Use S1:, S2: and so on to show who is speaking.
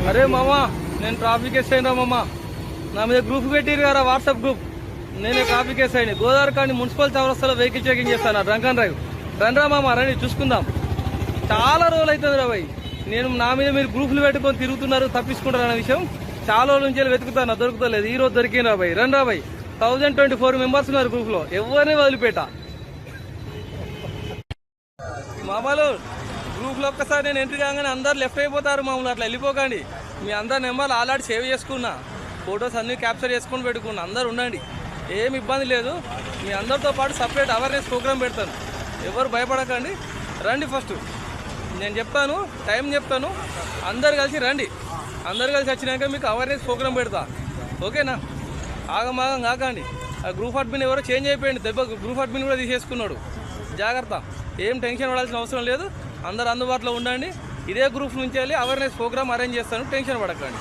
S1: అరే మామా, నేను ట్రాఫిక్ ఎస్ అయినా మామా. నా మీద గ్రూప్ పెట్టిరు కదా, వాట్సాప్ గ్రూప్. నేనే ట్రాఫిక్ ఎస్ అయినా. గోదావరి కానీ మున్సిపల్ చౌరస్తాలో వెహికల్ చెకింగ్ చేస్తాను, డ్రంక్ అండ్ డ్రైవ్. రండ్రా మామా, రండి చూసుకుందాం. చాలా రోజులు అవుతుంది రా భయ్. నేను నా మీద మీరు గ్రూపులు పెట్టుకొని తిరుగుతున్నారు, తప్పించుకుంటారు అనే విషయం చాలా రోజుల నుంచి వెతుకుతాను, దొరుకుతలేదు. ఈ రోజు దొరికింది రా భయ్. రండ్రా భయ్. 1024 మెంబర్స్ ఉన్నారు గ్రూప్ లో, ఎవరిని వదిలిపెట్ట. మామూలు గ్రూప్ లో ఒక్కసారి నేను ఎంట్రీ కాగానే అందరు లెఫ్ట్ అయిపోతారు. మామూలు అట్లా వెళ్ళిపోకండి. మీ అందరి నెంబర్లు ఆల్రెడీ సేవ్ చేసుకున్నా, ఫొటోస్ అన్ని క్యాప్చర్ చేసుకుని పెట్టుకున్నా. అందరు ఉండండి, ఏమి ఇబ్బంది లేదు. మీ అందరితో పాటు సపరేట్ అవేర్నెస్ ప్రోగ్రామ్ పెడతాను, ఎవరు భయపడకండి. రండి, ఫస్ట్ నేను చెప్తాను, టైం చెప్తాను, అందరు కలిసి రండి. అందరు కలిసి వచ్చినాక మీకు అవేర్నెస్ ప్రోగ్రామ్ పెడతా, ఓకేనా? ఆగమాగం కాకండి. ఆ గ్రూప్ అడ్మిన్ ఎవరో చేంజ్ అయిపోయింది, దెబ్బ గ్రూప్ అడ్మిన్ కూడా తీసేసుకున్నాడు. జాగ్రత్త, ఏం టెన్షన్ పడాల్సిన అవసరం లేదు. అందరు అందుబాటులో ఉండండి. ఇదే గ్రూప్ నుంచి వెళ్ళి అవేర్నెస్ ప్రోగ్రామ్ అరేంజ్ చేస్తాను, టెన్షన్ పడకండి.